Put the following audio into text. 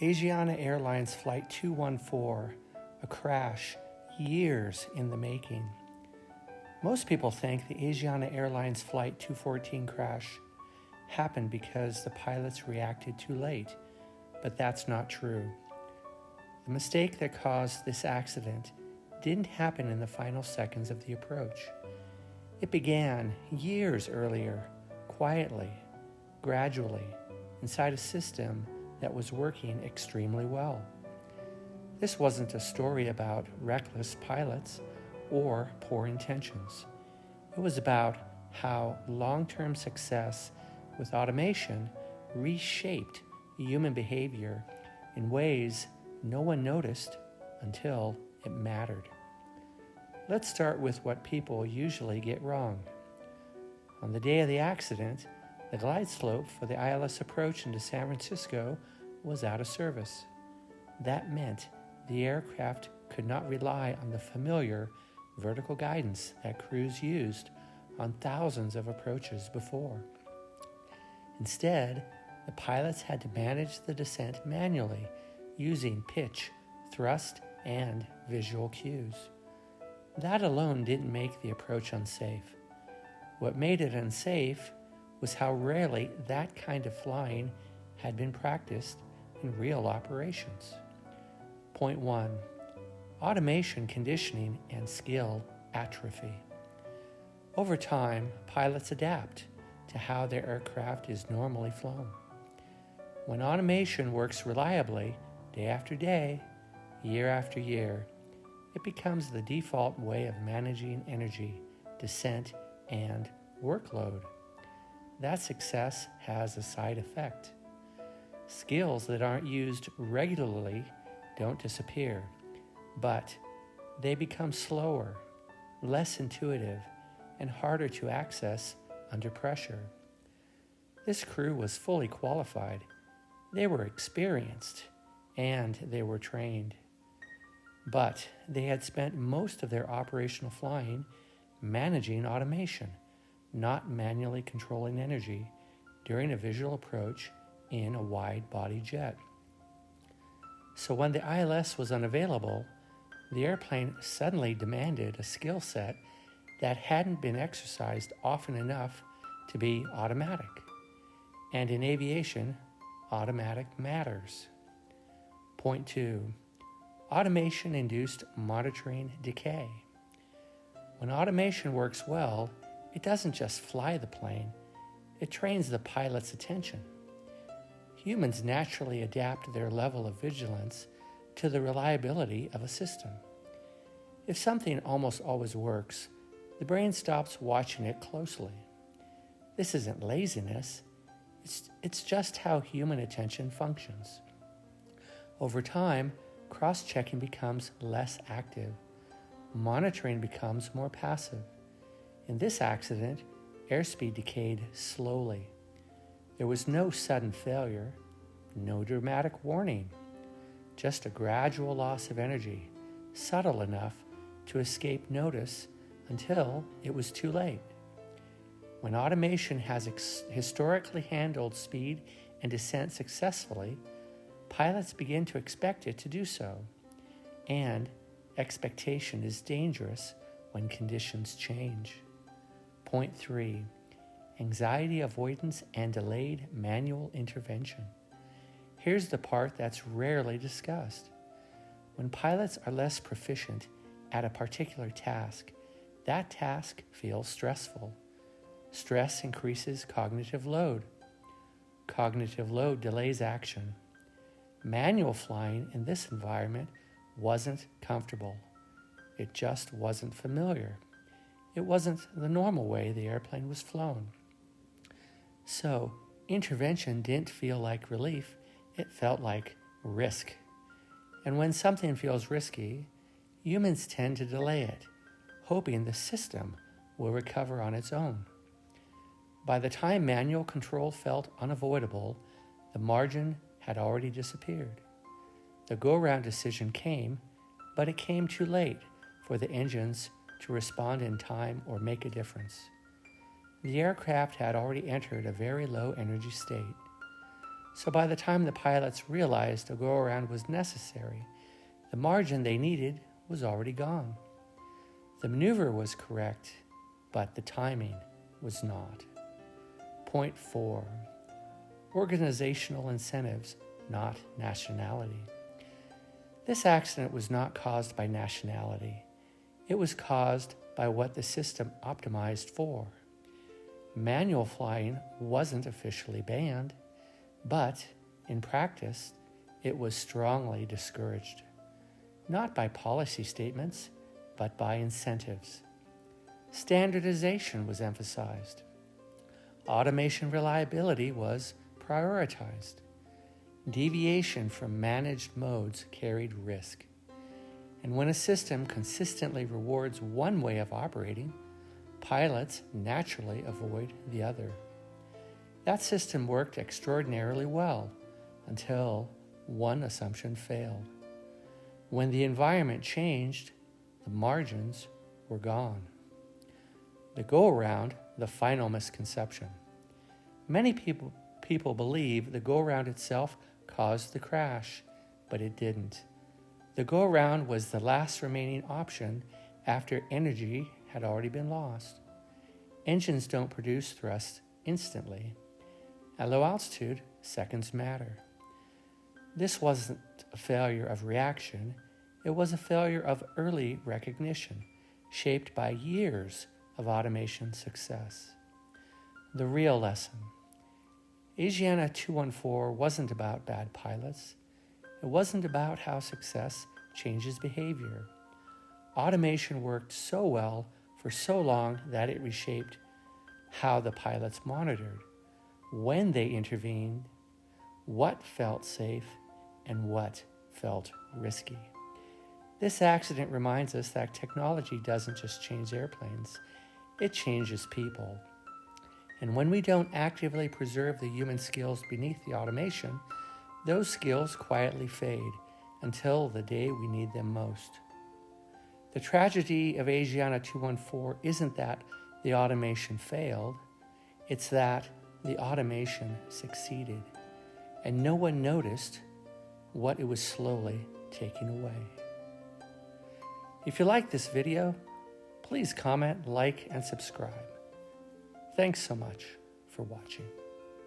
Asiana Airlines Flight 214, a crash years in the making. Most people think the Asiana Airlines Flight 214 crash happened because the pilots reacted too late, but that's not true. The mistake that caused this accident didn't happen in the final seconds of the approach. It began years earlier, quietly, gradually, inside a system that was working extremely well. This wasn't a story about reckless pilots or poor intentions. It was about how long-term success with automation reshaped human behavior in ways no one noticed until it mattered. Let's start with what people usually get wrong. On the day of the accident, the glide slope for the ILS approach into San Francisco was out of service. That meant the aircraft could not rely on the familiar vertical guidance that crews used on thousands of approaches before. Instead, the pilots had to manage the descent manually using pitch, thrust, and visual cues. That alone didn't make the approach unsafe. What made it unsafe was how rarely that kind of flying had been practiced in real operations. Point 1. Automation conditioning and skill atrophy. Over time, pilots adapt to how their aircraft is normally flown. When automation works reliably, day after day, year after year, it becomes the default way of managing energy, descent, and workload. That success has a side effect. Skills that aren't used regularly don't disappear, but they become slower, less intuitive, and harder to access under pressure. This crew was fully qualified. They were experienced, and they were trained. But they had spent most of their operational flying managing automation, not manually controlling energy during a visual approach in a wide-body jet. So when the ILS was unavailable, the airplane suddenly demanded a skill set that hadn't been exercised often enough to be automatic. And in aviation, automatic matters. Point 2. Automation-induced monitoring decay. When automation works well, it doesn't just fly the plane, it trains the pilot's attention. Humans naturally adapt their level of vigilance to the reliability of a system. If something almost always works, the brain stops watching it closely. This isn't laziness, it's just how human attention functions. Over time, cross-checking becomes less active. Monitoring becomes more passive. In this accident, airspeed decayed slowly. There was no sudden failure, no dramatic warning, just a gradual loss of energy, subtle enough to escape notice until it was too late. When automation has historically handled speed and descent successfully, pilots begin to expect it to do so, and expectation is dangerous when conditions change. Point 3. Anxiety avoidance and delayed manual intervention. Here's the part that's rarely discussed. When pilots are less proficient at a particular task, that task feels stressful. Stress increases cognitive load. Cognitive load delays action. Manual flying in this environment wasn't comfortable. It just wasn't familiar. It wasn't the normal way the airplane was flown. So, intervention didn't feel like relief, it felt like risk. And when something feels risky, humans tend to delay it, hoping the system will recover on its own. By the time manual control felt unavoidable, the margin had already disappeared. The go-around decision came, but it came too late for the engines to respond in time or make a difference. The aircraft had already entered a very low energy state. So by the time the pilots realized a go-around was necessary, the margin they needed was already gone. The maneuver was correct, but the timing was not. Point 4. Organizational incentives, not nationality. This accident was not caused by nationality. It was caused by what the system optimized for. Manual flying wasn't officially banned, but in practice, it was strongly discouraged. Not by policy statements, but by incentives. Standardization was emphasized. Automation reliability was prioritized. Deviation from managed modes carried risk. And when a system consistently rewards one way of operating, pilots naturally avoid the other. That system worked extraordinarily well until one assumption failed. When the environment changed, the margins were gone. The go-around, the final misconception. Many people believe the go-around itself caused the crash, but it didn't. The go-around was the last remaining option after energy had already been lost. Engines don't produce thrust instantly. At low altitude, seconds matter. This wasn't a failure of reaction, it was a failure of early recognition, shaped by years of automation success. The real lesson. Asiana 214 wasn't about bad pilots. It wasn't about how success changes behavior. Automation worked so well for so long that it reshaped how the pilots monitored, when they intervened, what felt safe, and what felt risky. This accident reminds us that technology doesn't just change airplanes, it changes people. And when we don't actively preserve the human skills beneath the automation, those skills quietly fade until the day we need them most. The tragedy of Asiana 214 isn't that the automation failed, it's that the automation succeeded, and no one noticed what it was slowly taking away. If you like this video, please comment, like, and subscribe. Thanks so much for watching.